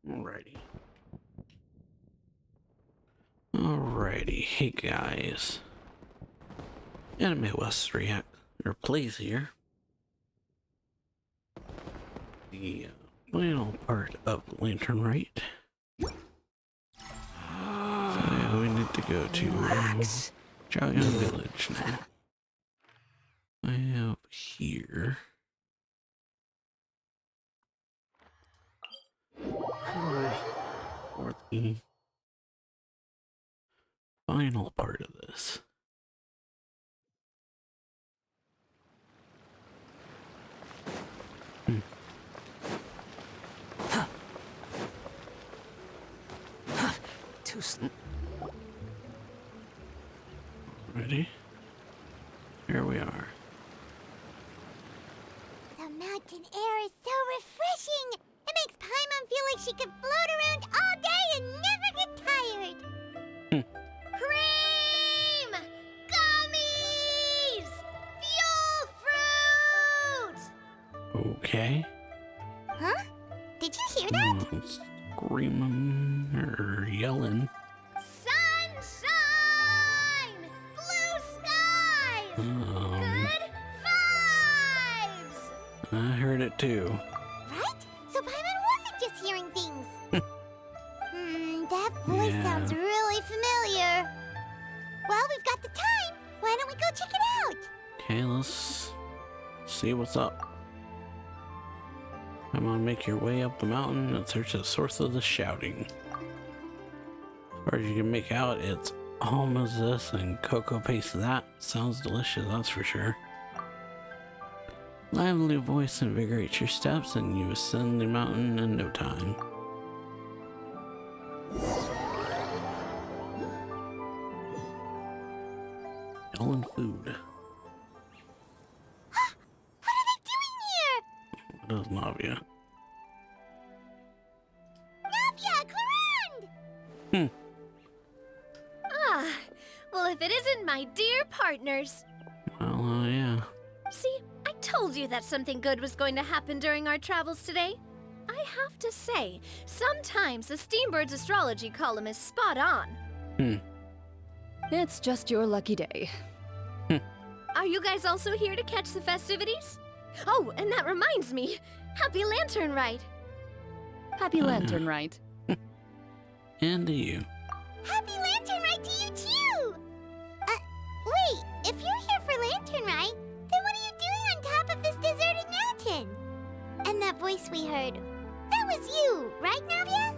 Alrighty. Alrighty. Hey guys. AnimeWestPlays here. The final part of Lantern Rite. So yeah, we need to go to Chaoyang Village now. I have here for the final part of this. Ready? Here we are. The mountain air is so refreshing! It makes Paimon feel like she could float around all day and never get tired! Cream! Gummies! Fuel fruit! Okay. Huh? Did you hear that? Screaming or yelling. Sunshine! Blue skies! Good vibes! I heard it too. Right? So Paimon wasn't just hearing things. That voice sounds really familiar. Well, we've got the time. Why don't we go check it out? Okay, let's see what's up. Come on, make your way up the mountain and search the source of the shouting. As far as you can make out, it's almost this and cocoa paste that. Sounds delicious, that's for sure. Lively voice invigorates your steps and you ascend the mountain in no time. Yelling food. What are they doing here? What is Navia? Navia, Clarande! Well, if it isn't my dear partners. Well, yeah. See, I told you that something good was going to happen during our travels today. I have to say, sometimes the Steambird's astrology column is spot on. It's just your lucky day. Are you guys also here to catch the festivities? Oh, and that reminds me. Happy Lantern Rite. Happy Lantern Rite. And to you. Happy Lantern Rite to you too! Wait, if you're here for Lantern Rite, then what are you doing on top of this deserted mountain? And that voice we heard, that was you, right, Navia?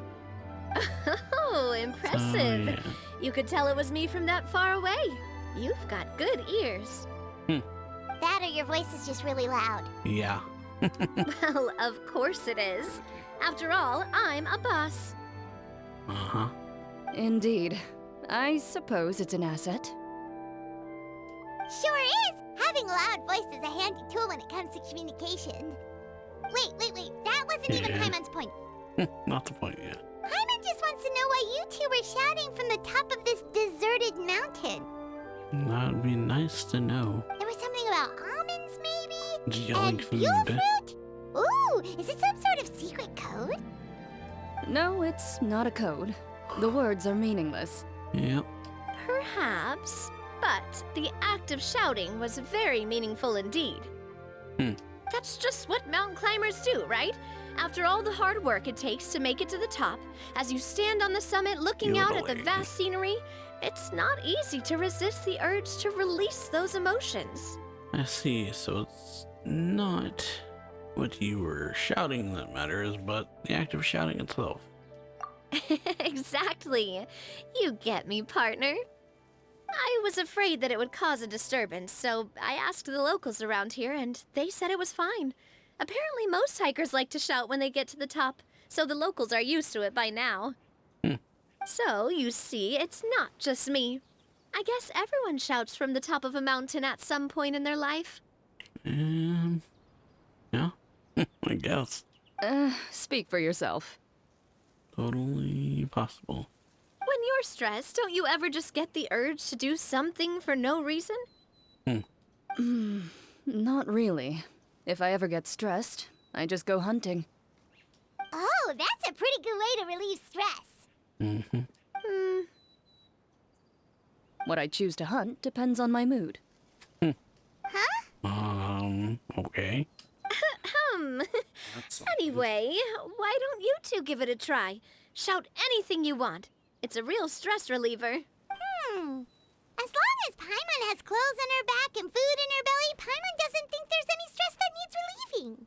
Oh, impressive. Yeah. You could tell it was me from that far away. You've got good ears. That or your voice is just really loud. Yeah. Well, of course it is. After all, I'm a boss. Uh-huh. Indeed. I suppose it's an asset. Sure is! Having a loud voice is a handy tool when it comes to communication. Wait. That wasn't even Yeah. Paimon's point. Not the point yet. Paimon just wants to know why you two were shouting from the top of this deserted mountain. That would be nice to know. There was something about almonds, maybe? Just yelling And food. fuel fruit? Ooh, is it some sort of secret code? No, it's not a code. The words are meaningless. Yep. Perhaps, but the act of shouting was very meaningful indeed. That's just what mountain climbers do, right? After all the hard work it takes to make it to the top, as you stand on the summit looking out at the Yodeling. vast scenery, it's not easy to resist the urge to release those emotions. I see. So it's not what you were shouting that matters, but the act of shouting itself. Exactly. You get me, partner. I was afraid that it would cause a disturbance, so I asked the locals around here, and they said it was fine. Apparently, most hikers like to shout when they get to the top, so the locals are used to it by now. So, you see, it's not just me. I guess everyone shouts from the top of a mountain at some point in their life. Yeah. I guess. Speak for yourself. Totally possible. When you're stressed, don't you ever just get the urge to do something for no reason? Not really. If I ever get stressed, I just go hunting. Oh, Oh, that's a pretty good way to relieve stress. Mm-hmm. What I choose to hunt depends on my mood. Okay. Anyway, why don't you two give it a try? Shout anything you want. It's a real stress reliever. As long as Paimon has clothes on her back and food in her belly, Paimon doesn't think there's any stress that needs relieving.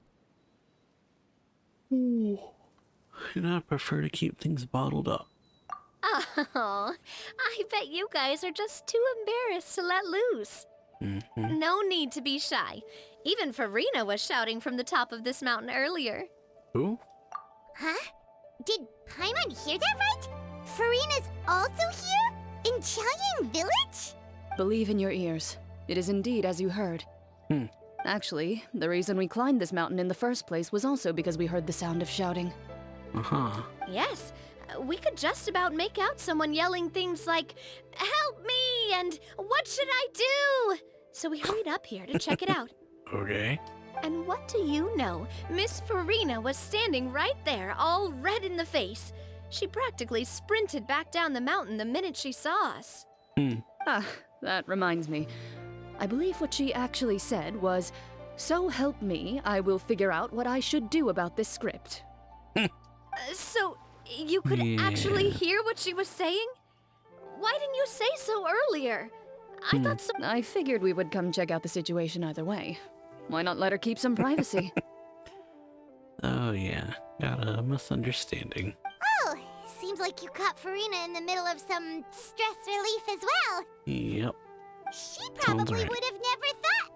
And I prefer to keep things bottled up. Oh, I bet you guys are just too embarrassed to let loose. Mm-hmm. No need to be shy. Even Farina was shouting from the top of this mountain earlier. Who? Huh? Did Paimon hear that right? Farina's also here? In Qiaoying Village? Believe in your ears. It is indeed as you heard. Actually, the reason we climbed this mountain in the first place was also because we heard the sound of shouting. Uh-huh. Yes, we could just about make out someone yelling things like, "Help me!" and "What should I do?" So we hurried up here to check it out. Okay. And what do you know? Miss Farina was standing right there, all red in the face. She practically sprinted back down the mountain the minute she saw us. Ah, that reminds me. I believe what she actually said was, "So help me, I will figure out what I should do about this script." So, you could actually hear what she was saying? Why didn't you say so earlier? I thought so. I figured we would come check out the situation either way. Why not let her keep some privacy? Oh, yeah. Got a misunderstanding. Oh, seems like you caught Farina in the middle of some stress relief as well. Yep. She probably right. would have never thought.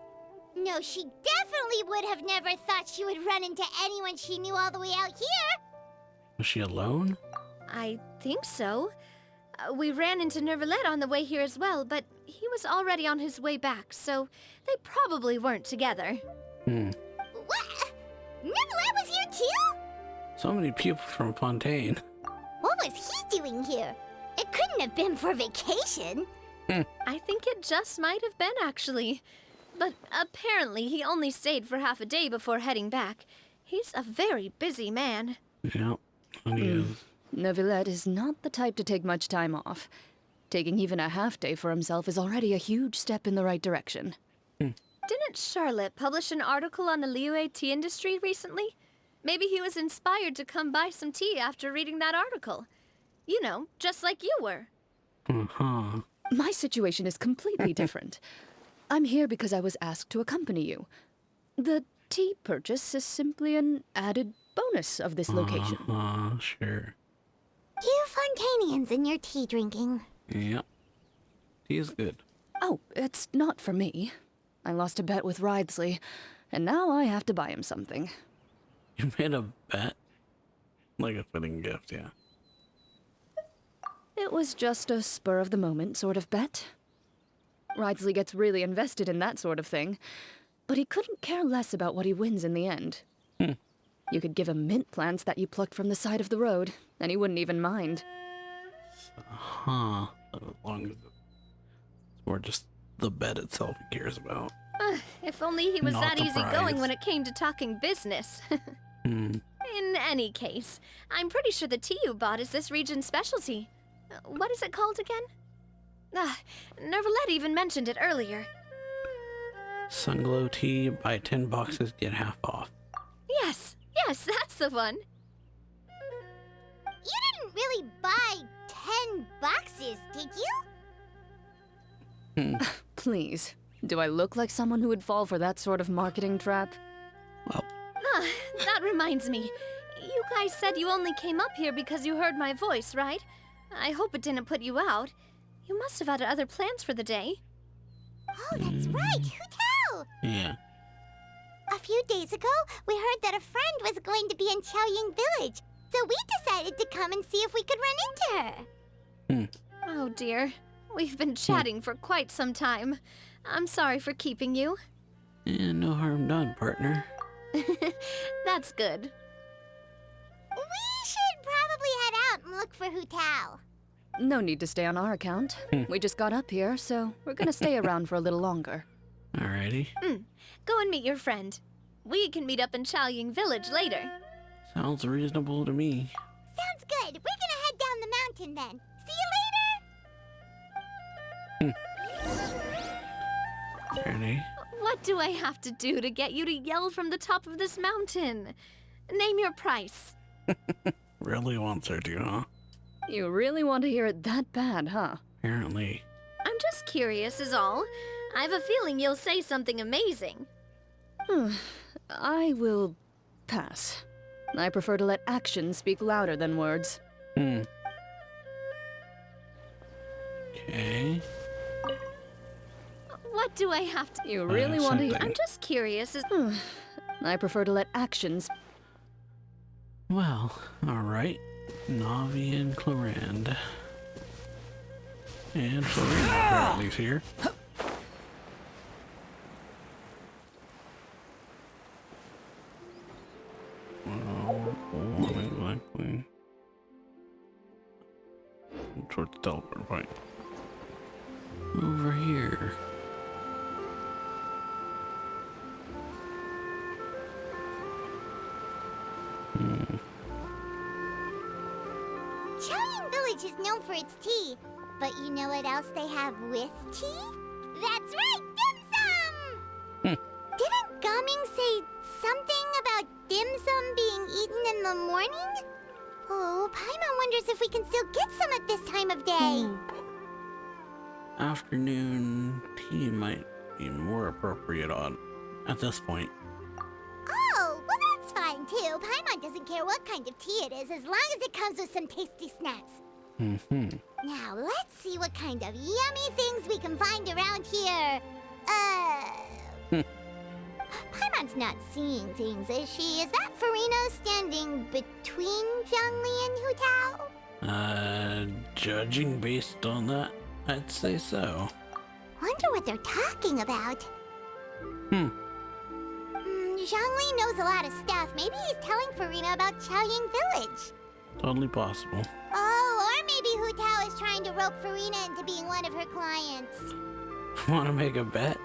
No, she definitely would have never thought she would run into anyone she knew all the way out here. Was she alone? I think so. We ran into Nervalet on the way here as well, but he was already on his way back, so they probably weren't together. What? Nervalet was here too? So many people from Fontaine. What was he doing here? It couldn't have been for vacation. I think it just might have been, actually. But apparently he only stayed for half a day before heading back. He's a very busy man. Yep. He is. Neuvillette is not the type to take much time off. Taking even a half day for himself is already a huge step in the right direction. Didn't Charlotte publish an article on the Liyue tea industry recently? Maybe he was inspired to come buy some tea after reading that article. You know, just like you were. Uh-huh. My situation is completely different. I'm here because I was asked to accompany you. The tea purchase is simply an added bonus of this location. Sure. You Fontainians and your tea drinking. Yep. Tea is good. Oh, it's not for me. I lost a bet with Ridesley, and now I have to buy him something. You made a bet? Like a fitting gift, yeah. It was just a spur-of-the-moment sort of bet. Ridesley gets really invested in that sort of thing, but he couldn't care less about what he wins in the end. You could give him mint plants that you plucked from the side of the road, and he wouldn't even mind. As long as it's more just the bet itself he cares about. If only he was Not that the easygoing prize. when it came to talking business. In any case, I'm pretty sure the tea you bought is this region's specialty. What is it called again? Nervalet even mentioned it earlier. Sunglow tea, buy 10 boxes, get half off. Yes, that's the one. You didn't really buy 10 boxes, did you? Please, do I look like someone who would fall for that sort of marketing trap? Well, That reminds me. You guys said you only came up here because you heard my voice, right? I hope it didn't put you out. You must have had other plans for the day. Oh, that's right. Who tell? yeah. A few days ago, we heard that a friend was going to be in Qiaoying Village, so we decided to come and see if we could run into her. Oh dear. We've been chatting for quite some time. I'm sorry for keeping you. No harm done, partner. That's good. We should probably head out and look for Hu Tao. No need to stay on our account. We just got up here, so we're gonna stay around for a little longer. Alrighty. Go and meet your friend. We can meet up in Qiaoying Village later. Sounds reasonable to me. Sounds good. We're gonna head down the mountain then. See you later! Ready? What do I have to do to get you to yell from the top of this mountain? Name your price. Really wants her to, huh? You really want to hear it that bad, huh? Apparently. I'm just curious is all. I have a feeling you'll say something amazing. I will pass. I prefer to let actions speak louder than words. Okay. What do I have to... You really want to hear... something. I'm just curious is... I prefer to let actions... Well, alright. Navi and Clorand. And Florina apparently is here. Exactly. Towards the teleport point. Over here. Chaoyang Village is known for its tea, but you know what else they have with tea? That's right, dim sum! Didn't Gaming say something about dim sum being eaten in the morning? Oh, Paimon wonders if we can still get some at this time of day. Afternoon tea might be more appropriate at this point. Oh, well that's fine too. Paimon doesn't care what kind of tea it is as long as it comes with some tasty snacks. Now let's see what kind of yummy things we can find around here. Paimon's not seeing things, is she? Is that Farina standing between Zhongli and Hu Tao? Judging based on that, I'd say so. Wonder what they're talking about. Zhongli knows a lot of stuff. Maybe he's telling Farina about Chaoyang Village. Totally possible. Oh, or maybe Hu Tao is trying to rope Farina into being one of her clients. Wanna make a bet?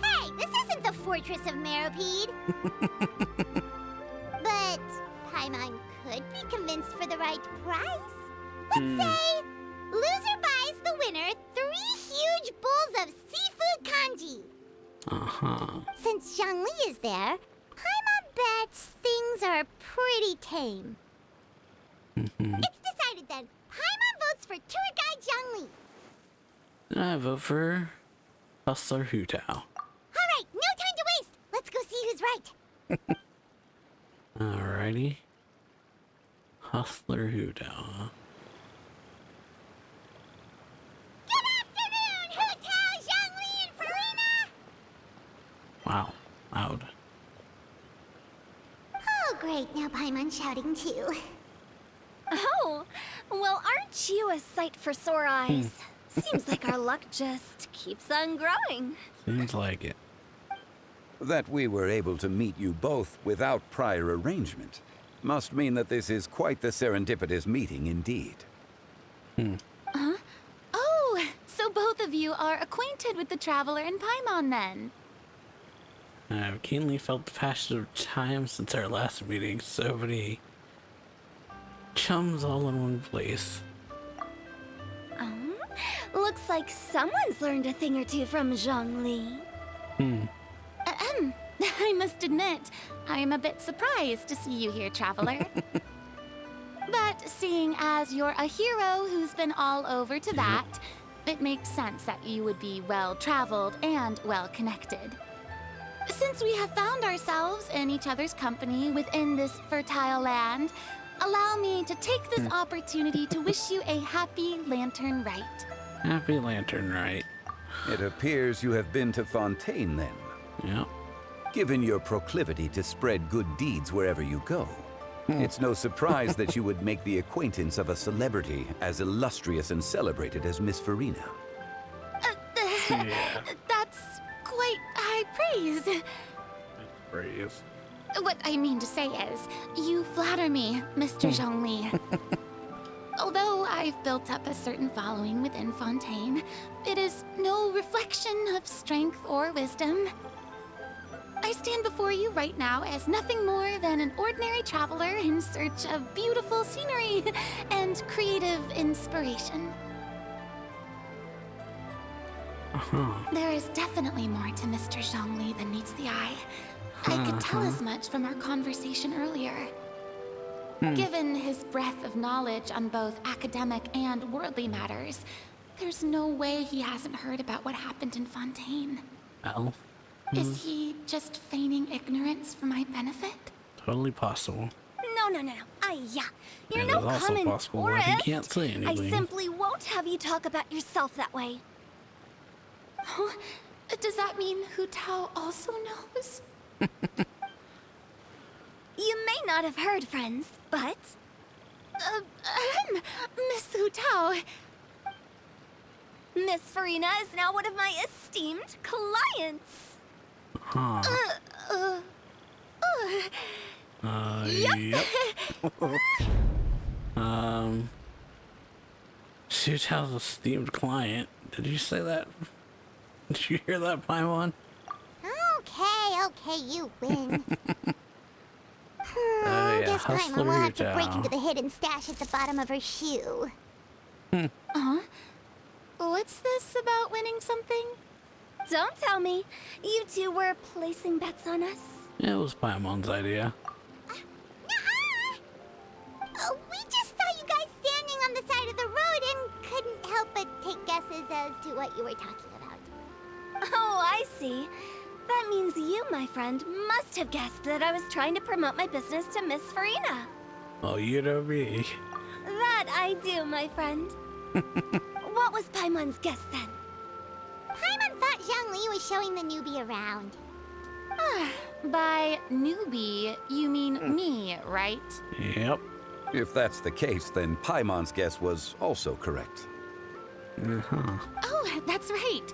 Hey, this isn't the Fortress of Meropide. But Paimon could be convinced for the right price. Let's say loser buys the winner 3 huge bowls of seafood kanji. Since Zhongli is there, Paimon bets things are pretty tame. It's decided then. Paimon votes for tour guide Zhongli. I vote for Hustler Hu Tao. All right, no time to waste. Let's go see who's right. Alrighty. Hustler Hu Tao, huh? Good afternoon, Hu Tao, Zhongli, and Farina. Wow, loud. Oh, great. Now Paimon's shouting too. Oh, well, aren't you a sight for sore eyes? Seems like our luck just keeps on growing. Seems like it. That we were able to meet you both without prior arrangement must mean that this is quite the serendipitous meeting indeed. Oh, so both of you are acquainted with the Traveler and Paimon then? I've keenly felt the passage of time since our last meeting. So many chums all in one place. Looks like someone's learned a thing or two from Zhongli. I must admit, I am a bit surprised to see you here, Traveler. But seeing as you're a hero who's been all over Teyvat, it makes sense that you would be well-traveled and well-connected. Since we have found ourselves in each other's company within this fertile land, allow me to take this opportunity to wish you a happy Lantern Rite. Happy Lantern Rite. It appears you have been to Fontaine then. Yep. Given your proclivity to spread good deeds wherever you go, it's no surprise that you would make the acquaintance of a celebrity as illustrious and celebrated as Miss Farina. Yeah. That's quite high praise. Praise. What I mean to say is, you flatter me, Mr. Zhongli. Although I've built up a certain following within Fontaine, it is no reflection of strength or wisdom. I stand before you right now as nothing more than an ordinary traveler in search of beautiful scenery and creative inspiration. There is definitely more to Mr. Zhongli than meets the eye. I could tell as much from our conversation earlier. Given his breadth of knowledge on both academic and worldly matters, there's no way he hasn't heard about what happened in Fontaine. Well, Is he just feigning ignorance for my benefit? totally possible. No. Yeah. You're And no it's also common possible that tourist. he can't say I anything. simply won't have you talk about yourself that way. Huh? Does that mean Hu Tao also knows? You may not have heard, friends, but Miss Hu Tao. Miss Farina is now one of my esteemed clients. Huh. Yep. Shootout's esteemed client. Did you say that? Did you hear that, Paimon? Okay, you win. Yeah, Guess hustler Paimon will have to Hu break Tao. into the hidden stash at the bottom of her shoe. What's this about winning something? Don't tell me. You two were placing bets on us. It was Paimon's idea. We just saw you guys standing on the side of the road and couldn't help but take guesses as to what you were talking about. Oh, I see. That means you, my friend, must have guessed that I was trying to promote my business to Miss Farina. Oh, you know me. That I do, my friend. What was Paimon's guess then? Paimon thought Zhongli was showing the newbie around. By newbie, you mean me, right? Yep. If that's the case, then Paimon's guess was also correct. Oh, that's right.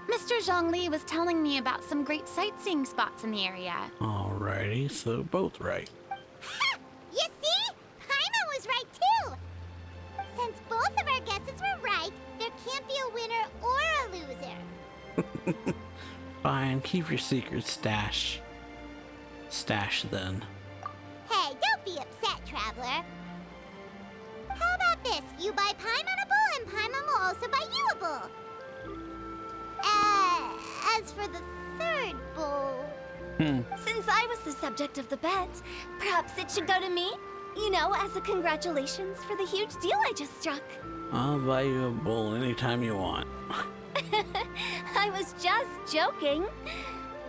Mr. Zhongli was telling me about some great sightseeing spots in the area. Alrighty, so both right. You see? Paimon was right too! Since both of our guesses were right, there can't be a winner or a loser. Fine, keep your secret stash. Stash then. Hey, don't be upset, traveler. How about this? You buy Paimon a bowl and Paimon will also buy you a bowl. As for the third bowl... Since I was the subject of the bet, perhaps it should go to me? You know, as a congratulations for the huge deal I just struck. I'll buy you a bowl anytime you want. I was just joking.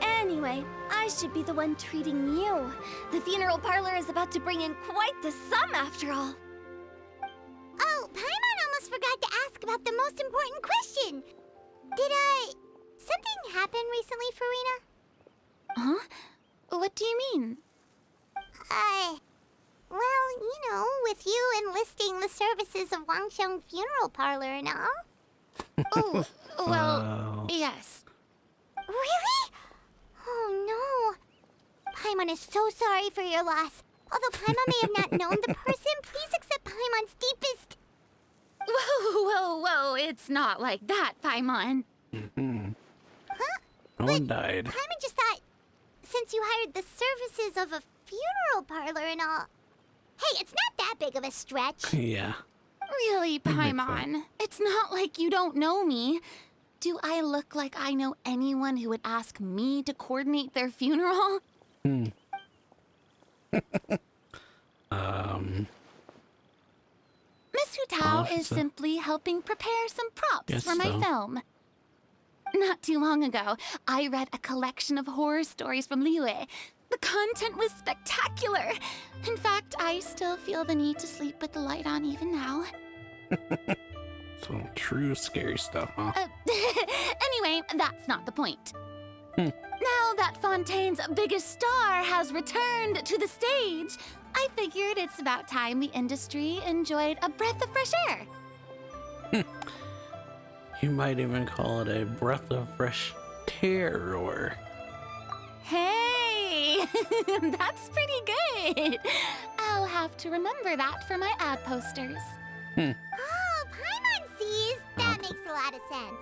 Anyway, I should be the one treating you. The funeral parlor is about to bring in quite the sum after all. Oh, Paimon almost forgot to ask about the most important question. Something happen recently, Farina? Huh? What do you mean? Well, you know, with you enlisting the services of Wangsheng Funeral Parlor and all. Oh, well, yes. Really? Oh, no. Paimon is so sorry for your loss. Although Paimon may have not known the person, please accept Paimon's deepest... Whoa, it's not like that, Paimon. Huh? No one died. Paimon just thought, since you hired the services of a funeral parlor and all... Hey, it's not that big of a stretch. Yeah. Really, makes Paimon? It's not like you don't know me. Do I look like I know anyone who would ask me to coordinate their funeral? Miss Hu Tao Oh, is so- simply helping prepare some props Guess for my so. film. Not too long ago, I read a collection of horror stories from Liyue. The content was spectacular. In fact, I still feel the need to sleep with the light on even now. Some true scary stuff, huh? Anyway, that's not the point. Now that Fontaine's biggest star has returned to the stage, I figured it's about time the industry enjoyed a breath of fresh air. You might even call it a breath of fresh terror. Hey, that's pretty good. I'll have to remember that for my ad posters. Oh, Paimon sees. That makes a lot of sense.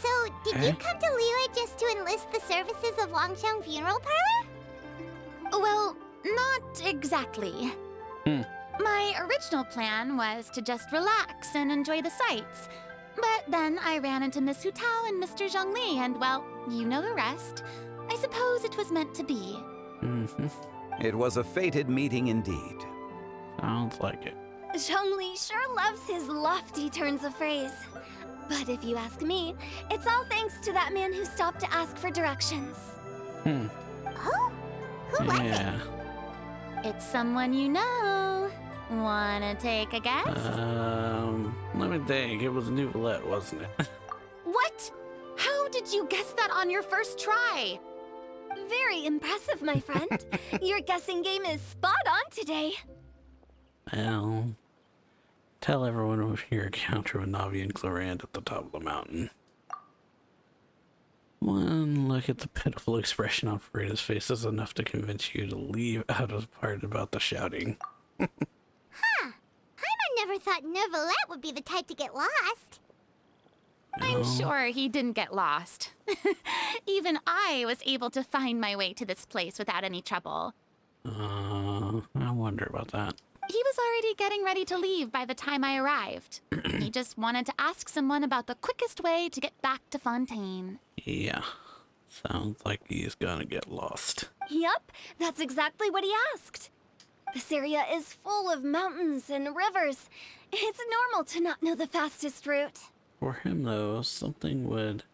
So, did you come to Liyue just to enlist the services of Longsheng Funeral Parlor? Well, not exactly. My original plan was to just relax and enjoy the sights. But then I ran into Miss Hu Tao and Mr. Zhongli, and well, you know the rest. I suppose it was meant to be. It was a fated meeting indeed. Sounds like it. Zhongli sure loves his lofty turns of phrase. But if you ask me, it's all thanks to that man who stopped to ask for directions. Oh? Who was it? Yeah. It's someone you know. Wanna take a guess? Let me think. It was Nouvellette, wasn't it? What? How did you guess that on your first try? Very impressive, my friend. Your guessing game is spot on today. Well, tell everyone of your encounter with Navi and Clorand at the top of the mountain. One look at the pitiful expression on Farida's face is enough to convince you to leave out of the part about the shouting. Paimon never thought Nouvellette would be the type to get lost. I'm sure he didn't get lost. Even I was able to find my way to this place without any trouble. I wonder about that. He was already getting ready to leave by the time I arrived. He just wanted to ask someone about the quickest way to get back to Fontaine. Yeah, sounds like he's gonna get lost. Yup, that's exactly what he asked. This area is full of mountains and rivers. It's normal to not know the fastest route. For him, though, something would...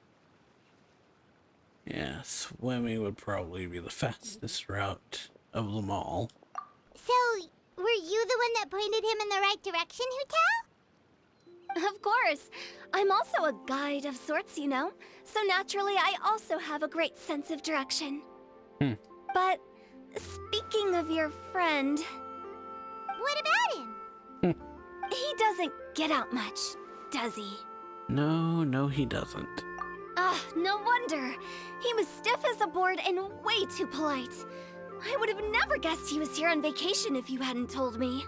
Yeah, swimming would probably be the fastest route of them all. So, were you the one that pointed him in the right direction, Hu Tao? Of course. I'm also a guide of sorts, you know. So naturally, I also have a great sense of direction. But speaking of your friend... What about him? He doesn't get out much, does he? No, he doesn't. Ah, no wonder. He was stiff as a board and way too polite. I would have never guessed he was here on vacation if you hadn't told me.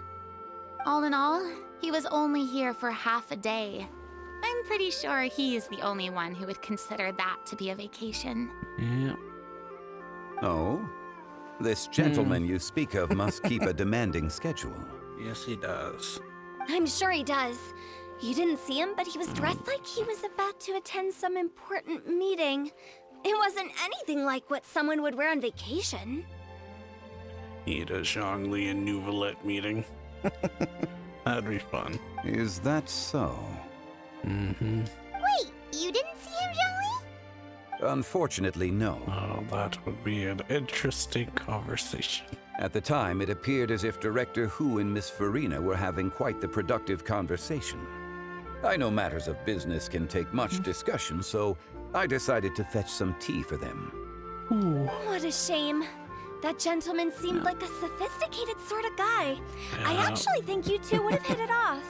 All in all, he was only here for half a day. I'm pretty sure he's the only one who would consider that to be a vacation. Yeah. Oh? This gentleman you speak of must keep a demanding schedule. Yes, he does. I'm sure he does. You didn't see him, but he was dressed like he was about to attend some important meeting. It wasn't anything like what someone would wear on vacation. Need a Zhongli and Nouvellette meeting. That'd be fun. Is that so? Wait, you didn't see him, Zhongli? Unfortunately, no. Oh, that would be an interesting conversation. At the time, it appeared as if Director Hu and Miss Farina were having quite the productive conversation. I know matters of business can take much discussion, so I decided to fetch some tea for them. What a shame. That gentleman seemed like a sophisticated sort of guy. I actually think you two would have hit it off.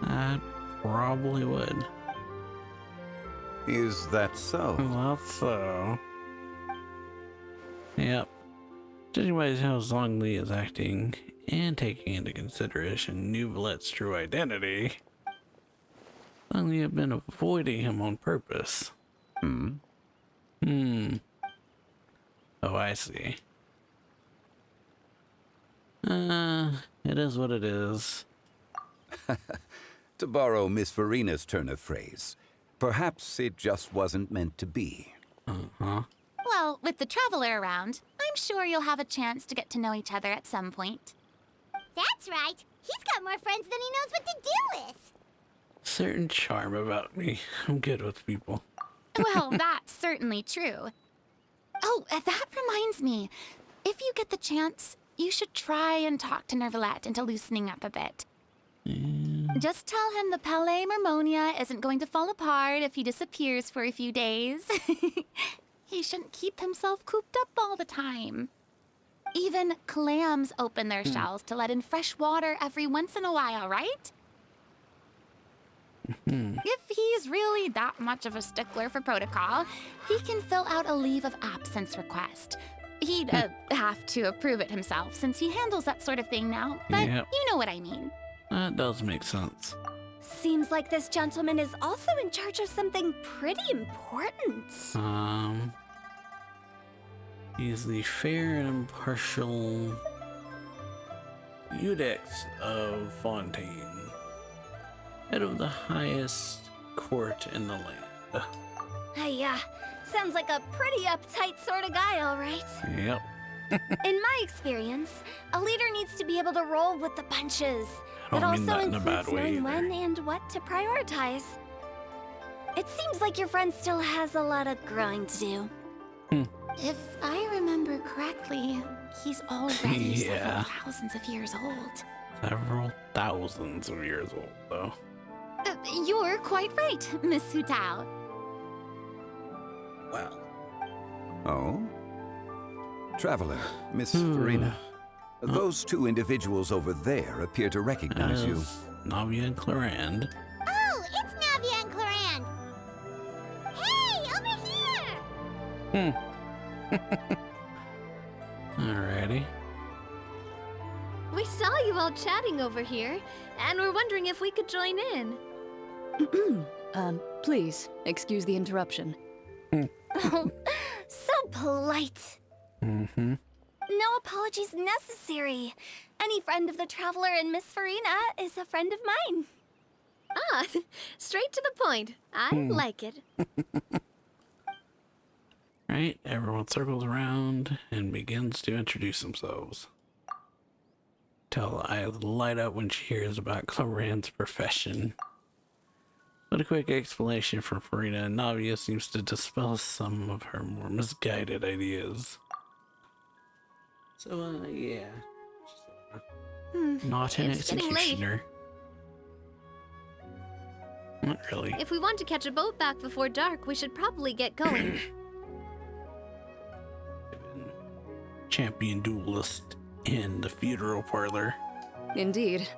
That probably would. Is that so? Well, so... Yep. Judging by how Zhongli is acting, and taking into consideration Nouvellette's true identity, Zhongli have been avoiding him on purpose. Oh, I see. It is what it is. To borrow Miss Farina's turn of phrase, perhaps it just wasn't meant to be. Well, with the traveler around, I'm sure you'll have a chance to get to know each other at some point. That's right. He's got more friends than he knows what to do with. Certain charm about me. I'm good with people. Well, that's certainly true. Oh, that reminds me. If you get the chance, you should try and talk to Nouvellette into loosening up a bit. Just tell him the Palais Mermonia isn't going to fall apart if he disappears for a few days. He shouldn't keep himself cooped up all the time. Even clams open their shells to let in fresh water every once in a while, right? If he's really that much of a stickler for protocol, he can fill out a leave of absence request. He'd have to approve it himself since he handles that sort of thing now, but Yep. you know what I mean. That does make sense. Seems like this gentleman is also in charge of something pretty important. He's the fair and impartial Eudex of Fontaine, head of the highest court in the land. Hey, sounds like a pretty uptight sort of guy, all right. Yep. In my experience, a leader needs to be able to roll with the punches. I It don't mean also that in a bad includes way knowing either. when and what to prioritize. It seems like your friend still has a lot of growing to do. If I remember correctly, he's already Yeah. several thousands of years old. Several thousands of years old, though. You're quite right, Miss Hu Tao. Wow. Oh? Traveler, Miss Farina. Those two individuals over there appear to recognize you. Navia and Clarand. Oh, it's Navia and Clarand. Hey, over here! Alrighty. We saw you all chatting over here, and we're wondering if we could join in. Please, excuse the interruption. Oh, so polite. Mm-hmm. No apologies necessary. Any friend of the Traveler and Miss Farina is a friend of mine. Ah, straight to the point. I like it. Right, everyone circles around and begins to introduce themselves. Tell eyes light up when she hears about Clarand's profession. But a quick explanation from Farina and Navia seems to dispel some of her more misguided ideas. So, yeah. Not an It's getting late. executioner. Not really. If we want to catch a boat back before dark, we should probably get going. Champion duelist in the funeral parlor. Indeed.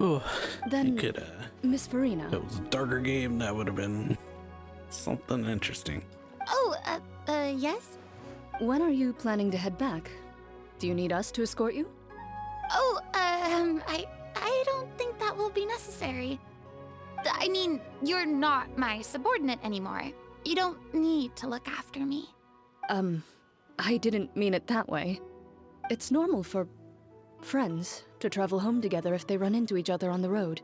Oh, Then, you could, Miss Farina, if it was a darker game, that would have been something interesting. Oh, yes? when are you planning to head back? Do you need us to escort you? Oh, I don't think that will be necessary. I mean, you're not my subordinate anymore. You don't need to look after me. I didn't mean it that way. It's normal for friends to travel home together if they run into each other on the road.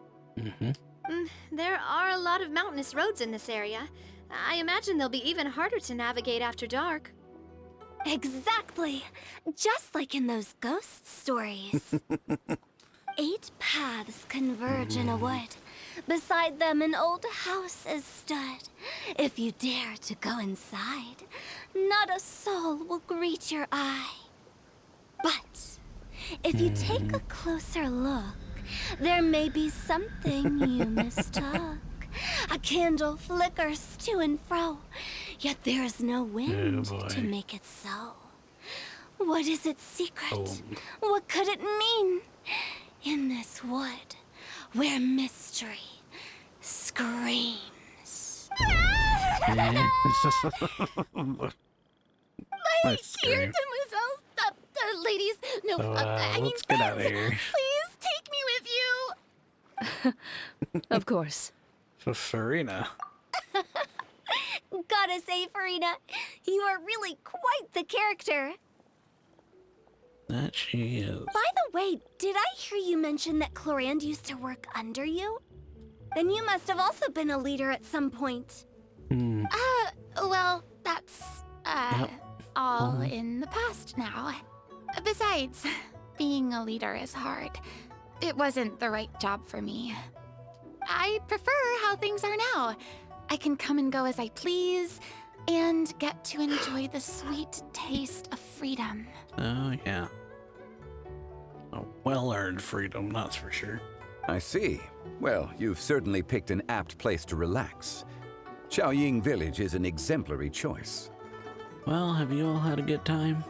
There are a lot of mountainous roads in this area. I imagine they'll be even harder to navigate after dark. Exactly. Just like in those ghost stories. 8 paths converge in a wood. Beside them an old house is stood. If you dare to go inside, not a soul will greet your eye. But if you take a closer look, there may be something you mistook. A candle flickers to and fro, yet there is no wind Oh, boy. to make it so. What is its secret? Oh. What could it mean? In this wood, where mystery screams. My Dear Mademoiselle, ladies, no, So, I mean let's get outta friends, here. Please take me with you. Of course. So Farina. Gotta say, Farina, you are really quite the character. That she is. By the way, did I hear you mention that Clarand used to work under you? Then you must have also been a leader at some point. Well, that's, all in the past now. Besides, being a leader is hard. It wasn't the right job for me. I prefer how things are now. I can come and go as I please, and get to enjoy the sweet taste of freedom. Oh, yeah. A well-earned freedom, that's for sure. I see. Well, you've certainly picked an apt place to relax. Xiaoying Village is an exemplary choice. Well, have you all had a good time?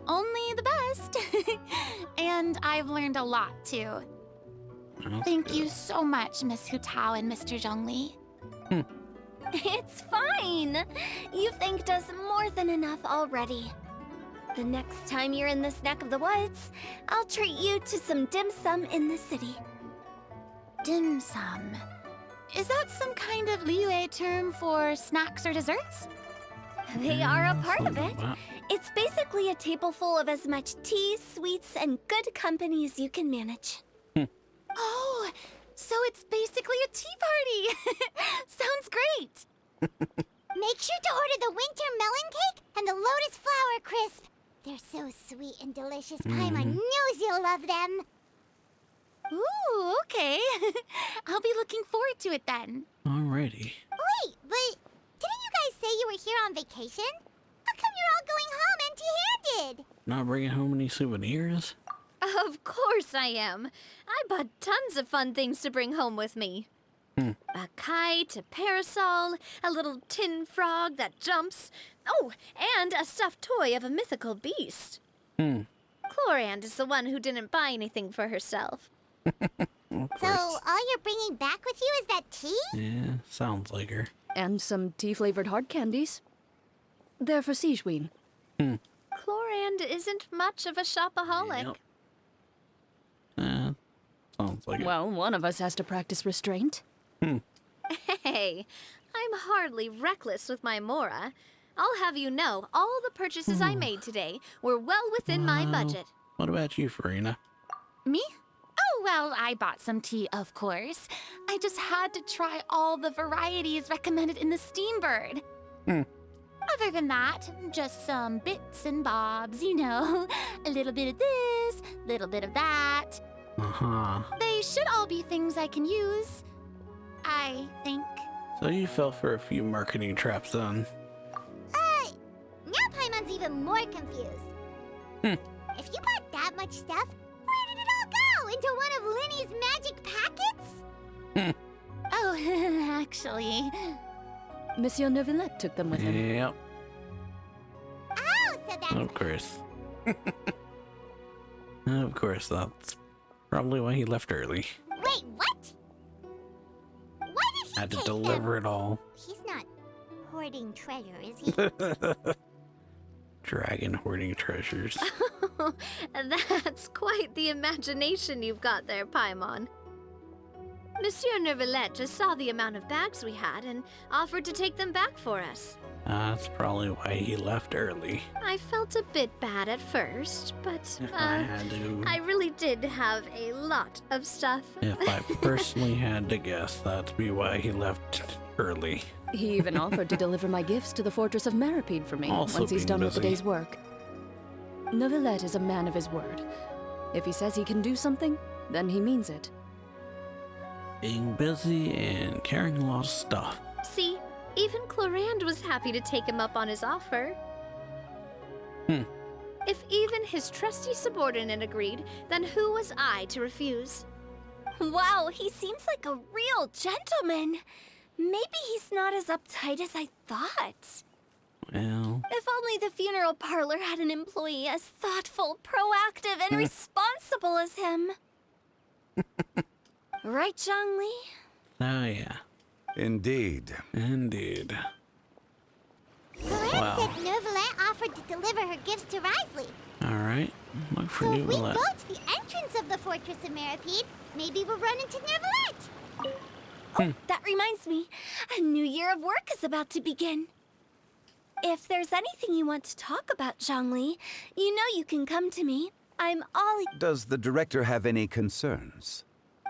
Only the best. And I've learned a lot, too. That's Thank good. you so much, Miss Hu Tao and Mr. Zhongli. It's fine. You thanked us more than enough already. The next time you're in this neck of the woods, I'll treat you to some dim sum in the city. dim sum. Is that some kind of Liyue term for snacks or desserts? They are a part of it. Wow. It's basically a table full of as much tea, sweets, and good company as you can manage. Oh, so it's basically a tea party. Sounds great. Make sure to order the winter melon cake and the lotus flower crisp. They're so sweet and delicious. Paimon knows you'll love them. Ooh, okay. I'll be looking forward to it then. Alrighty. Wait, but didn't you guys say you were here on vacation? How come you're all going home empty-handed? Not bringing home any souvenirs? Of course I am. I bought tons of fun things to bring home with me. A kite, a parasol, a little tin frog that jumps. Oh, and a stuffed toy of a mythical beast. Chlorand is the one who didn't buy anything for herself. So all you're bringing back with you is that tea? Yeah, sounds like her. And some tea-flavored hard candies. They're for Sigewin. Chlorand isn't much of a shopaholic. Yep. Sounds like Well, one of us has to practice restraint. Hey, I'm hardly reckless with my Mora. I'll have you know, all the purchases I made today were well within my budget. What about you, Farina? Me? Oh, well, I bought some tea, of course. I just had to try all the varieties recommended in the Steambird. Other than that, just some bits and bobs, you know. A little bit of this, little bit of that. Uh-huh. They should all be things I can use, I think. So you fell for a few marketing traps then. Now Paimon's even more confused. If you bought that much stuff, where did it all go? Into one of Linny's magic packets? Oh, actually, Monsieur Neuvillette took them with him. Yep, Oh, so that's of course. Of course, that's probably why he left early. Wait, what? Why did he Had to take deliver it all. them? He's not hoarding treasure, is he? Dragon hoarding treasures. That's quite the imagination you've got there, Paimon. Monsieur Neuvillette just saw the amount of bags we had and offered to take them back for us. That's probably why he left early. I felt a bit bad at first, but If I had to, I really did have a lot of stuff. if I personally had to guess, that'd be why he left early. He even offered to deliver my gifts to the Fortress of Maripede for me Also once he's being done with the busy. day's work. Neuvillette is a man of his word. If he says he can do something, then he means it. Being busy and carrying a lot of stuff. See, even Chlorand was happy to take him up on his offer. If even his trusty subordinate agreed, then who was I to refuse? Wow, he seems like a real gentleman. Maybe he's not as uptight as I thought. Well, If only the funeral parlor had an employee as thoughtful, proactive, and responsible as him. Right, Zhongli? oh yeah, Indeed. indeed. Chlorand Wow. said Neuvillette offered to deliver her gifts to Risley. Alright, look for So new if we Neuvillette. go to the entrance of the Fortress of Maripede, maybe we'll run into Neuvillette. Oh, that reminds me. A new year of work is about to begin. If there's anything you want to talk about, Zhongli, you know you can come to me. I'm all... Does the director have any concerns?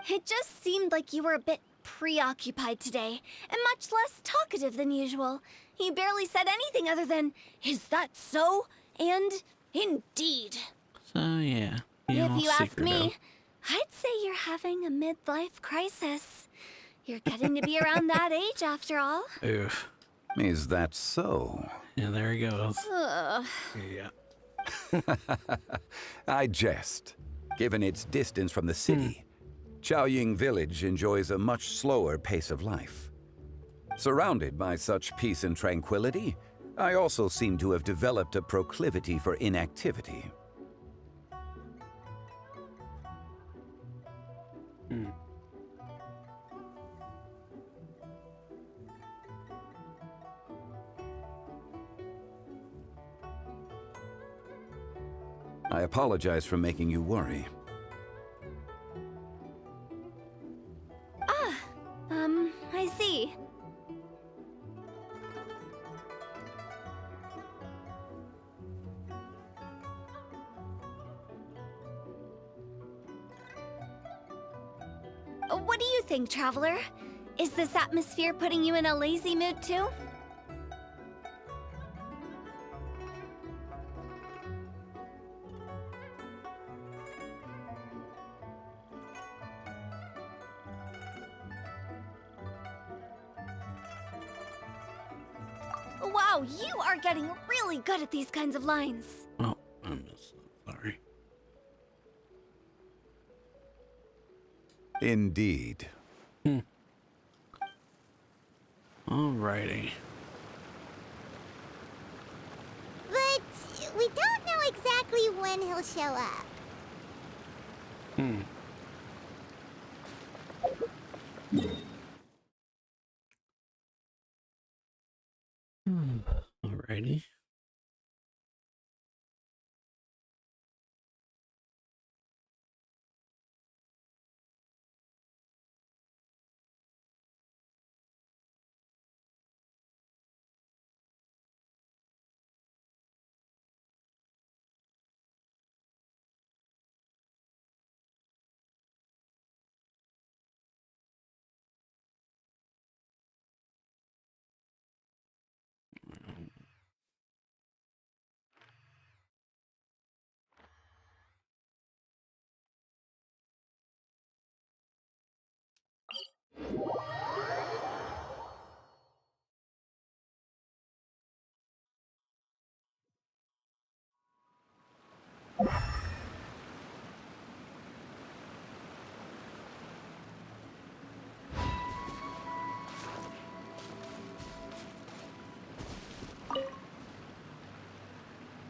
It just seemed like you were a bit preoccupied today, and much less talkative than usual. You barely said anything other than, "Is that so?" and "Indeed." So yeah, If you ask secreto. me, I'd say you're having a midlife crisis. You're getting to be around that age after all. Oof. Is that so? Yeah, there he goes. Ugh. Yeah. I jest. Given its distance from the city, Chaoying Village enjoys a much slower pace of life. Surrounded by such peace and tranquility, I also seem to have developed a proclivity for inactivity. I apologize for making you worry. What do you think, Traveler? Is this atmosphere putting you in a lazy mood too? Wow, you are getting really good at these kinds of lines. Oh, I'm so sorry. Indeed. Alrighty. But we don't know exactly when he'll show up. Alrighty.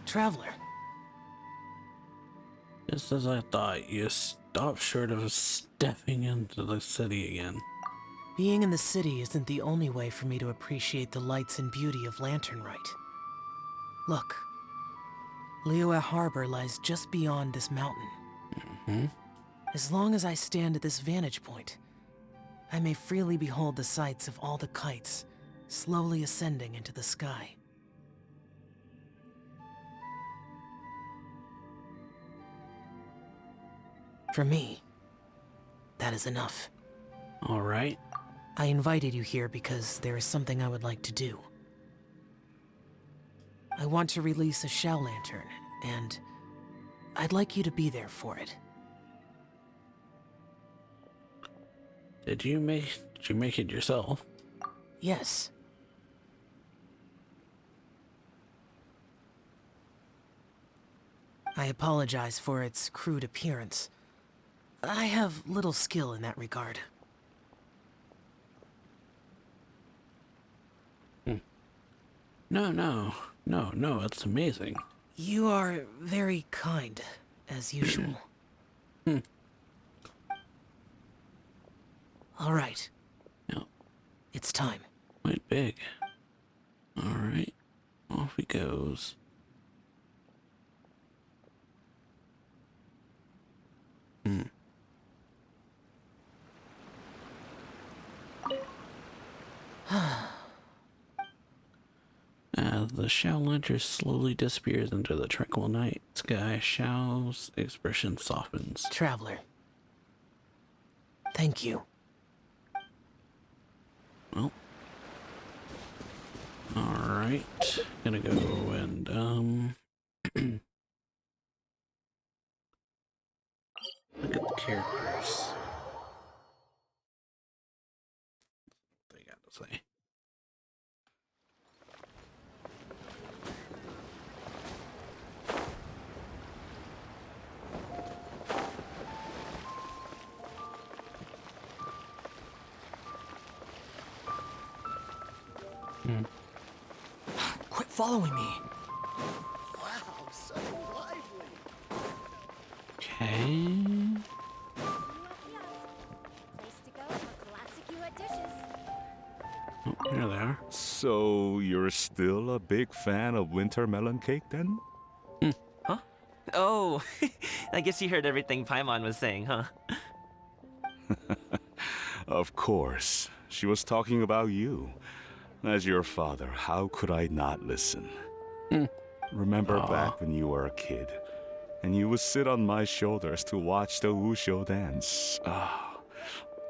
Traveler. Just as I thought, you stopped short of stepping into the city again. Being in the city isn't the only way for me to appreciate the lights and beauty of Lantern Rite. Look, Liyue Harbor lies just beyond this mountain. As long as I stand at this vantage point, I may freely behold the sights of all the kites slowly ascending into the sky. For me, that is enough. Alright. I invited you here because there is something I would like to do. I want to release a shell lantern, and I'd like you to be there for it. Did you make it yourself? Yes. I apologize for its crude appearance. I have little skill in that regard. No, it's amazing. You are very kind, as usual. All right. Yeah, It's time. quite big. Alright, off he goes. As the shell lantern slowly disappears into the tranquil night sky, Shao's expression softens. Traveler. Thank you. Well, alright, gonna go and, look at the characters. What they got to say. Quit following me. Okay. Oh, here they are. So, you're still a big fan of winter melon cake then? Huh? Oh, I guess you heard everything Paimon was saying, huh? Of course. She was talking about you. As your father, how could I not listen? Remember back when you were a kid, and you would sit on my shoulders to watch the Wushu dance. Ah,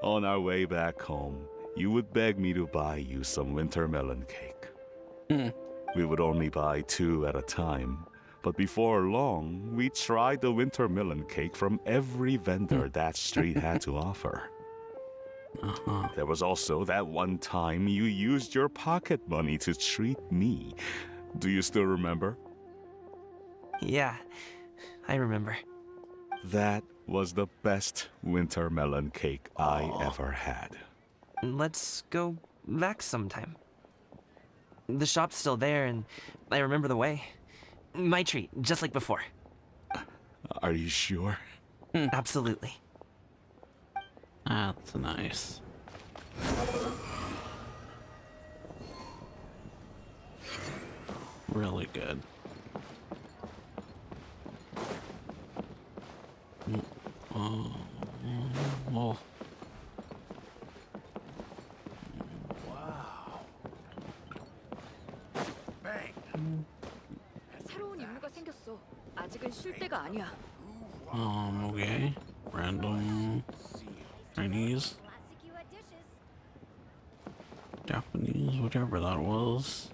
On our way back home, you would beg me to buy you some winter melon cake. We would only buy 2 at a time, but before long, we tried the winter melon cake from every vendor that street had to offer. There was also that one time you used your pocket money to treat me. Do you still remember? Yeah, I remember. That was the best winter melon cake I ever had. Let's go back sometime. The shop's still there, and I remember the way. My treat, just like before. Are you sure? Absolutely. That's nice. Really good. Oh. 새로운 임무가 생겼어. 아직은 쉴 때가 아니야. Okay. Random Chinese, Japanese, whatever that was.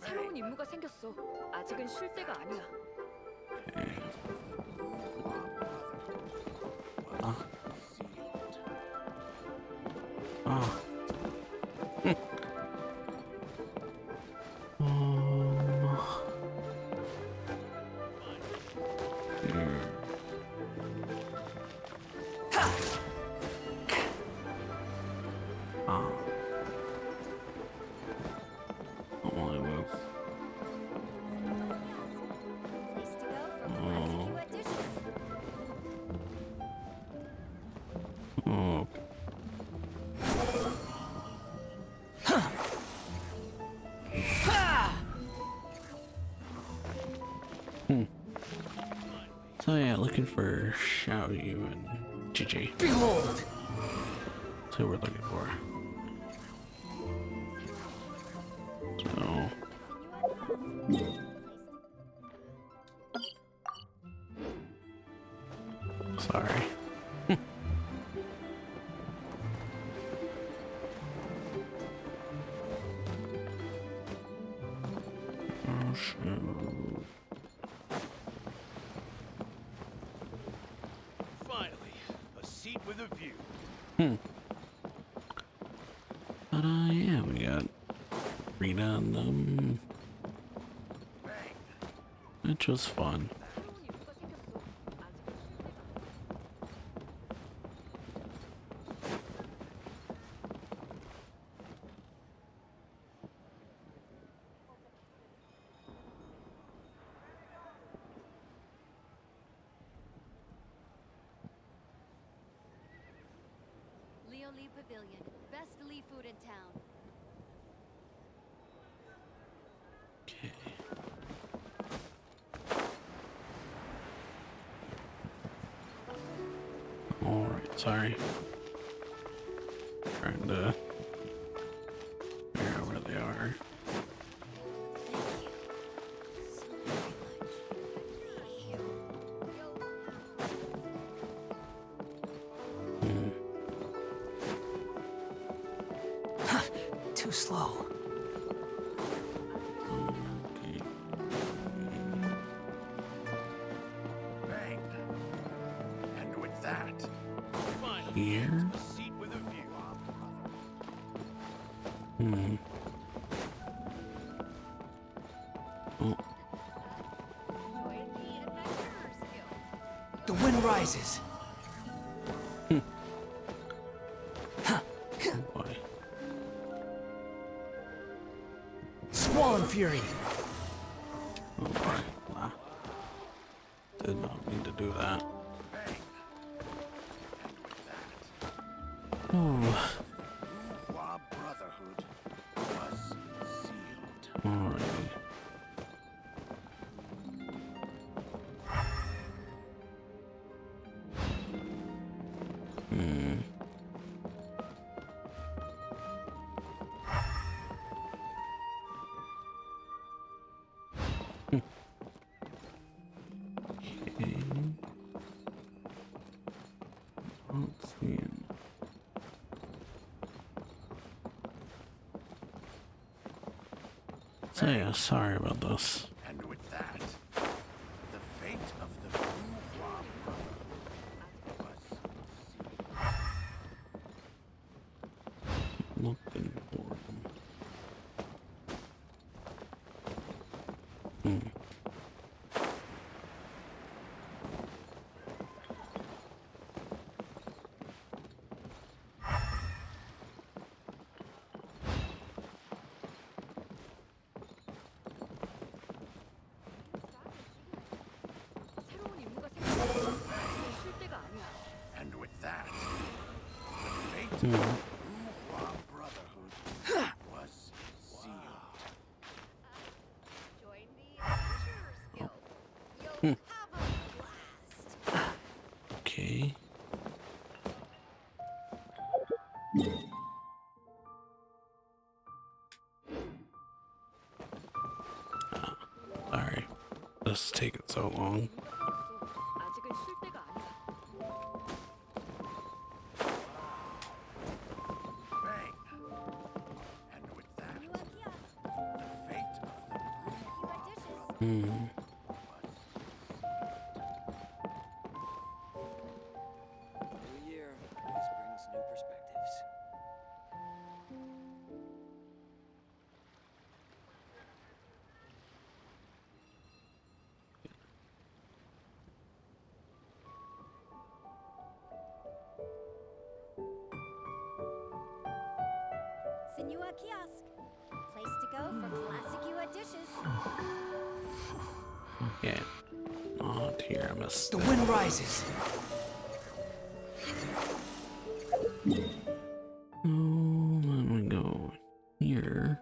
새로운 임무가 생겼어. 아직은 쉴 때가 아니야. So yeah, looking for Xiaoyu and Gigi. Behold! That's who we're looking for. So sorry. Oh shoot. Finally, a seat with a view. But yeah, we got Rita and them, which was fun. Leo Lee Pavilion, best Lee food in town. Okay. All right, sorry. Trying to figure out where they are. Too slow. Okay. Bang. And with that, finally, Here. a seat with a view. Oh, The wind rises. boy. Squall and fury. Oh boy. Wow. Did not mean to do that. Oh. Our brotherhood was sealed. Alrighty. Hmm. So yeah, sorry about this. And with that, the fate of the Bourgeois Brotherhood was sealed. Looking for them. And with that, the fate of the Bourgeois Brotherhood was sealed. Join the Adventurers Guild. You'll have a blast. Okay. Sorry. This is taking so long. 아직은 쉴 때가 아니야. Bang! And with that, the fate of the Bourgeois Brotherhood New year always brings new perspectives. Senua Kiosk. Place to go for classic Yua dishes. Okay. Not here, I missed. The wind rises. Oh, let me go here.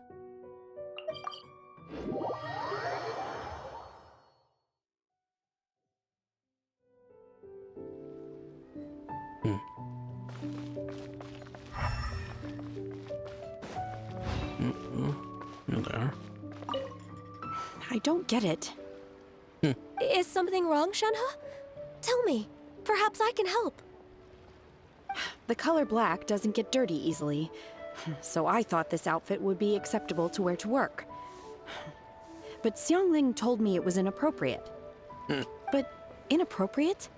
You're there. I don't get it. Is something wrong, Shenhe? Tell me. Perhaps I can help. The color black doesn't get dirty easily, so I thought this outfit would be acceptable to wear to work. But Xiangling told me it was inappropriate. But inappropriate?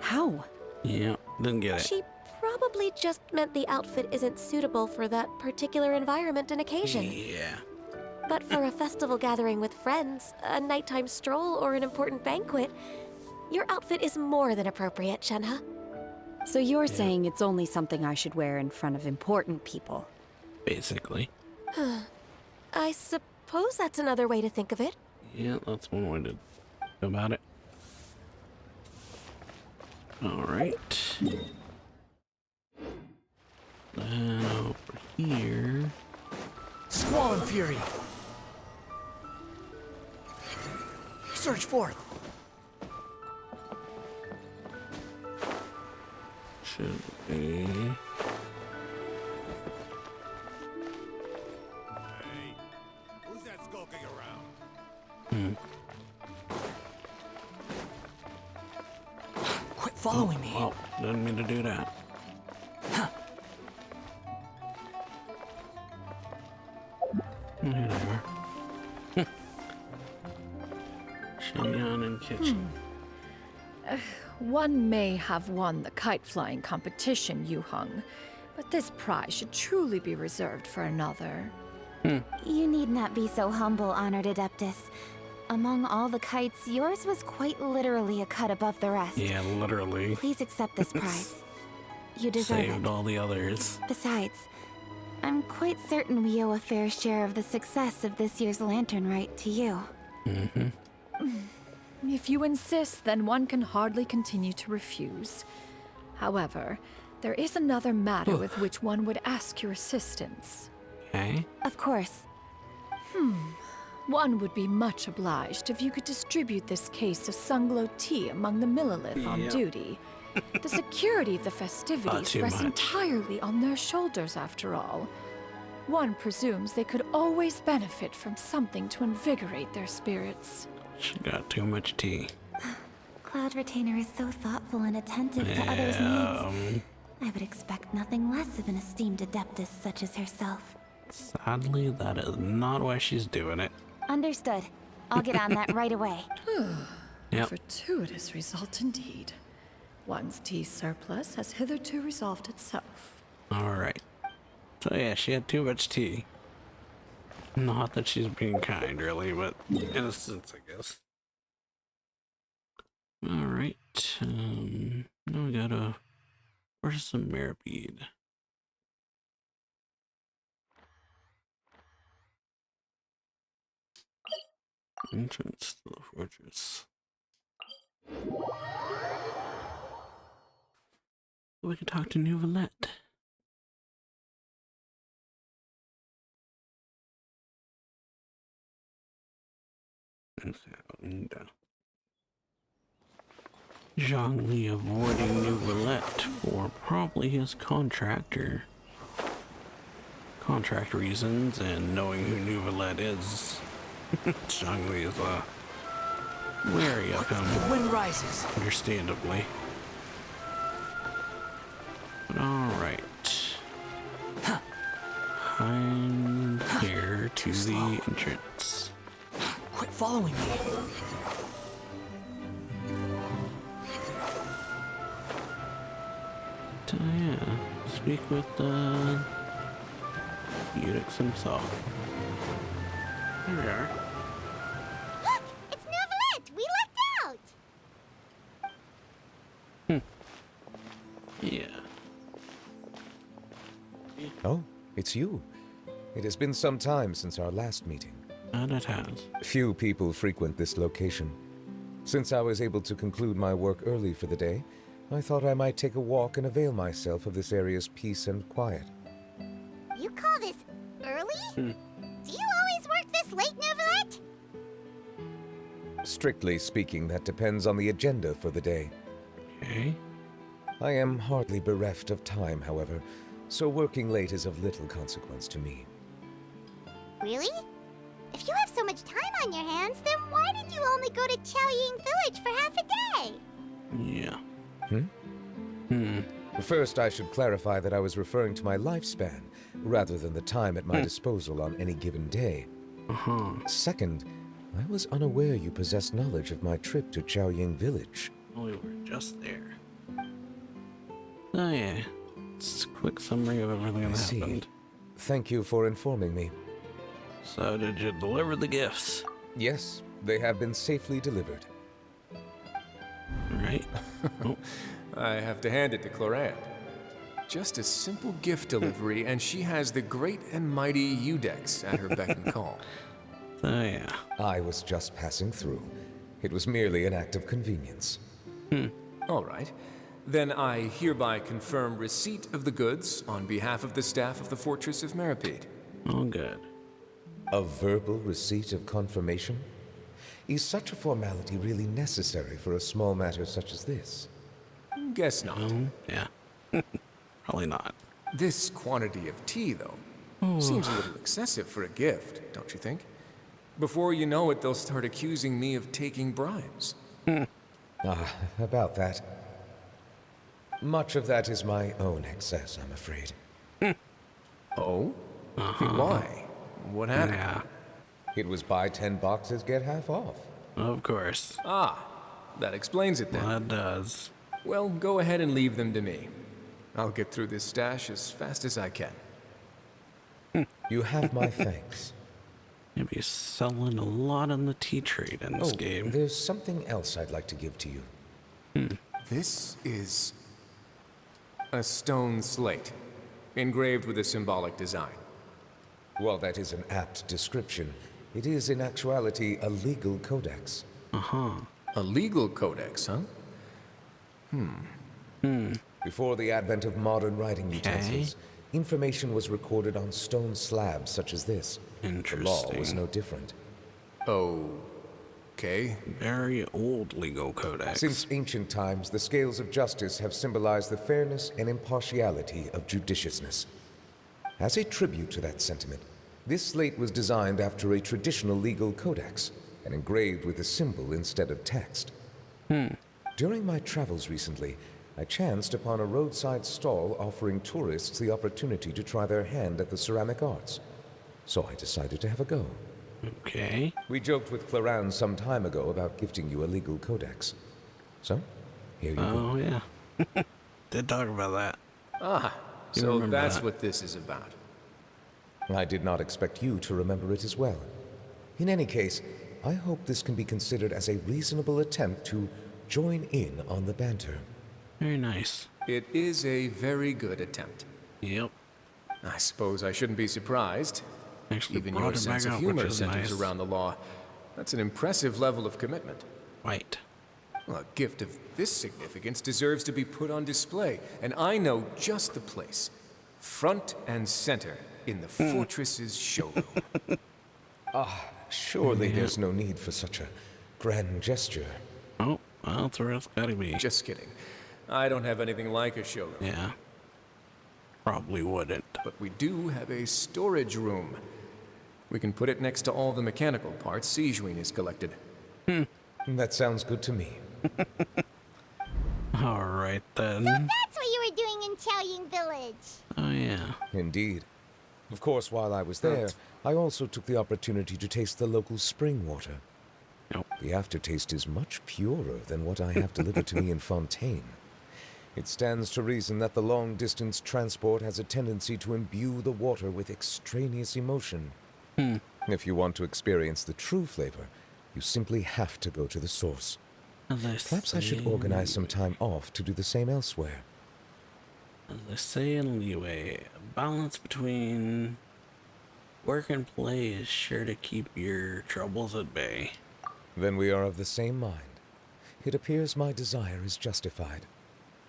How? Yeah, didn't get it. She probably just meant the outfit isn't suitable for that particular environment and occasion. Yeah. But for a festival gathering with friends, a nighttime stroll, or an important banquet, your outfit is more than appropriate, Shenhe. So you're saying it's only something I should wear in front of important people? Basically. I suppose that's another way to think of it. Yeah, that's one way to go about it. Alright. Then over here. Squall and fury. Search forth. Should be. Hey, who's that skulking around? Quit following me. Oh, didn't mean to do that. Here they are. Shinyan and Kitchen. One may have won the kite flying competition, Yu Hung, but this prize should truly be reserved for another. You need not be so humble, honored Adeptus. Among all the kites, yours was quite literally a cut above the rest. Yeah, literally. Please accept this prize. You deserve Saved it. all the others. Besides, I'm quite certain we owe a fair share of the success of this year's Lantern Rite to you. If you insist, then one can hardly continue to refuse. However, there is another matter with which one would ask your assistance. Okay. Of course. One would be much obliged if you could distribute this case of Sunglow tea among the Millilith on Yep. duty. The security of the festivities too rests much. entirely on their shoulders, after all. One presumes they could always benefit from something to invigorate their spirits. She got too much tea. Cloud Retainer is so thoughtful and attentive to others' needs. I would expect nothing less of an esteemed Adeptus such as herself. Sadly, that is not why she's doing it. Understood. I'll get on that right away. Yep. Fortuitous result indeed. One's tea surplus has hitherto resolved itself. Alright. So yeah, she had too much tea. Not that she's being kind, really, but in a sense, I guess. Alright. Now we gotta... Where's the Merbead? Entrance to the fortress. We can talk to New Valette. Zhongli avoiding New Valette for probably his contract reasons, and knowing who New Valette is. Zhongli is wary of him. The wind rises. Understandably. But alright. I'm here to the entrance. Quit following me. Yeah, speak with Udix himself. Here we are. Look! It's Novelette! We lucked out! Yeah. Oh, it's you. It has been some time since our last meeting. And it has. Few people frequent this location. Since I was able to conclude my work early for the day, I thought I might take a walk and avail myself of this area's peace and quiet. You call this early? Do you always work this late, Novelette? Strictly speaking, that depends on the agenda for the day. Okay. I am hardly bereft of time, however, so working late is of little consequence to me. Really? If you have so much time on your hands, then why did you only go to Chaoying Village for half a day? Yeah. First, I should clarify that I was referring to my lifespan, rather than the time at my disposal on any given day. Second, I was unaware you possessed knowledge of my trip to Chaoying Village. We were just there. Oh yeah. It's a quick summary of everything that happened. Thank you for informing me. So did you deliver the gifts? Yes, they have been safely delivered. Right. I have to hand it to Clorant. Just a simple gift delivery, and she has the great and mighty Udex at her beck and call. Oh yeah. I was just passing through. It was merely an act of convenience. All right. Then I hereby confirm receipt of the goods on behalf of the staff of the Fortress of Meripede. Oh, good. A verbal receipt of confirmation? Is such a formality really necessary for a small matter such as this? Guess not. Yeah. Probably not. This quantity of tea, though, seems a little excessive for a gift, don't you think? Before you know it, they'll start accusing me of taking bribes. About that. Much of that is my own excess, I'm afraid. Oh? Why? What happened? Yeah. It was buy 10 boxes, get half off. Of course. That explains it then. That does. Well, go ahead and leave them to me. I'll get through this stash as fast as I can. You have my thanks. You'll be selling a lot in the tea trade in this game. There's something else I'd like to give to you. This is a stone slate, engraved with a symbolic design. While that is an apt description, it is in actuality a legal codex. A legal codex, huh? Before the advent of modern writing utensils, information was recorded on stone slabs such as this. Interesting. The law was no different. Okay. Very old legal codex. Since ancient times, the scales of justice have symbolized the fairness and impartiality of judiciousness. As a tribute to that sentiment, this slate was designed after a traditional legal codex and engraved with a symbol instead of text. During my travels recently, I chanced upon a roadside stall offering tourists the opportunity to try their hand at the ceramic arts. So I decided to have a go. Okay. We joked with Clarence some time ago about gifting you a legal codex. So, here you go. Oh, yeah. Did talk about that. Ah, You so remember that's that. what this is about. I did not expect you to remember it as well. In any case, I hope this can be considered as a reasonable attempt to join in on the banter. Very nice. It is a very good attempt. Yep. I suppose I shouldn't be surprised. Actually Even brought your it sense back of out, humor which is centers nice. around the law. That's an impressive level of commitment. Right. Well, a gift of this significance deserves to be put on display, and I know just the place. Front and center in the fortress's showroom. Surely there's no need for such a grand gesture. Oh, well, that's where it's gotta be. Just kidding. I don't have anything like a showroom. Yeah. Probably wouldn't. But we do have a storage room. We can put it next to all the mechanical parts Sijuin has collected. That sounds good to me. Alright then. That's what you were doing in Chaoying Village. Oh, yeah. Indeed. Of course, while I was there, I also took the opportunity to taste the local spring water. Nope. The aftertaste is much purer than what I have delivered to me in Fontaine. It stands to reason that the long-distance transport has a tendency to imbue the water with extraneous emotion. If you want to experience the true flavor, you simply have to go to the source. Perhaps I should organize some time off to do the same elsewhere. As they say in Leeway, a balance between work and play is sure to keep your troubles at bay. Then we are of the same mind. It appears my desire is justified.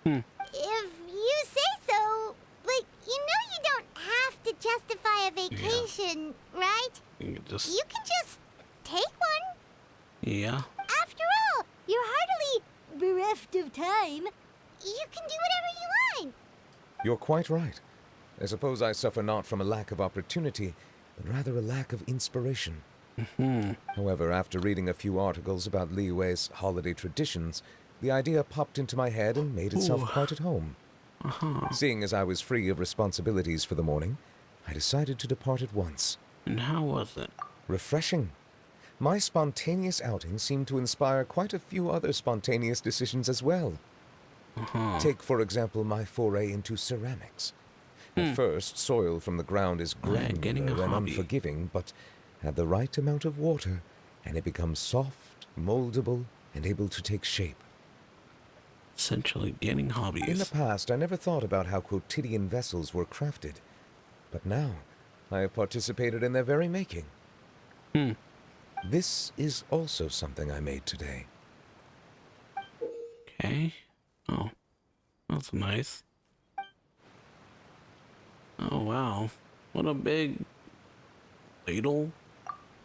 If you say so, but you know you don't have to justify a vacation, right? You just... You can just take one. Yeah. After all, you're hardly bereft of time. You can do whatever you want. You're quite right. I suppose I suffer not from a lack of opportunity, but rather a lack of inspiration. However, after reading a few articles about Liyue's holiday traditions, the idea popped into my head and made itself quite at home. Seeing as I was free of responsibilities for the morning, I decided to depart at once. And how was it? Refreshing. My spontaneous outing seemed to inspire quite a few other spontaneous decisions as well. Take, for example, my foray into ceramics. At first, soil from the ground is granular and unforgiving, but add the right amount of water, and it becomes soft, moldable, and able to take shape. Essentially getting hobbies. In the past, I never thought about how quotidian vessels were crafted. But now, I have participated in their very making. This is also something I made today. Okay. Oh, that's nice. Oh, wow. What a big ladle.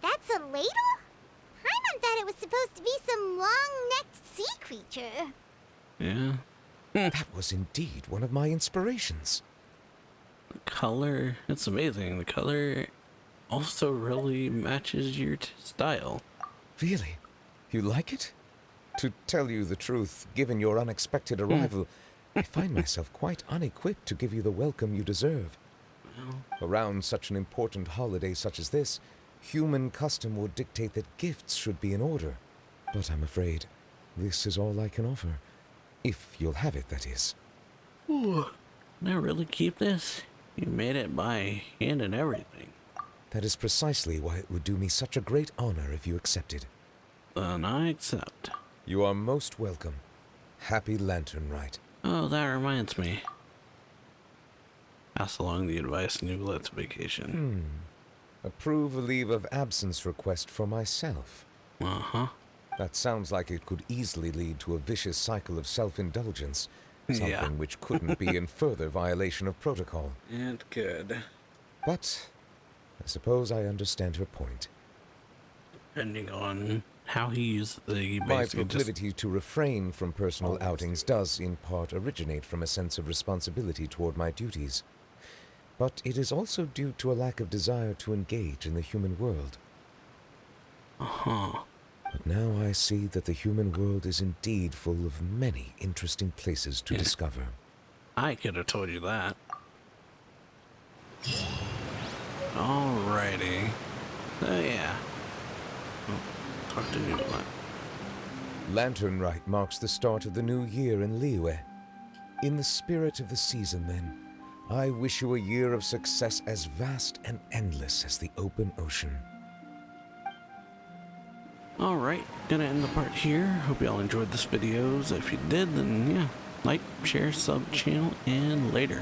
That's a ladle? Paimon thought it was supposed to be some long-necked sea creature. Yeah. That was indeed one of my inspirations. The color, it's amazing. The color also really matches your style. Really? You like it? To tell you the truth, given your unexpected arrival, I find myself quite unequipped to give you the welcome you deserve. Around such an important holiday such as this, human custom would dictate that gifts should be in order. But I'm afraid this is all I can offer. If you'll have it, that is. Ooh, can I really keep this? You made it by hand and everything. That is precisely why it would do me such a great honor if you accepted. Then I accept. You are most welcome. Happy Lantern Rite. Oh, that reminds me. Pass along the advice Newlet's vacation. Approve a leave of absence request for myself. That sounds like it could easily lead to a vicious cycle of self-indulgence. Something which couldn't be in further violation of protocol. It could. But I suppose I understand her point. Depending on how he uses the My proclivity to refrain from personal outings does, in part, originate from a sense of responsibility toward my duties. But it is also due to a lack of desire to engage in the human world. But now I see that the human world is indeed full of many interesting places to discover. I could have told you that. Alrighty. So yeah, Oh, talk to Newbot. Lantern Rite marks the start of the new year in Liyue. In the spirit of the season, then, I wish you a year of success as vast and endless as the open ocean. Alright, gonna end the part here. Hope you all enjoyed this video. If you did, then yeah, like, share, sub channel, and later.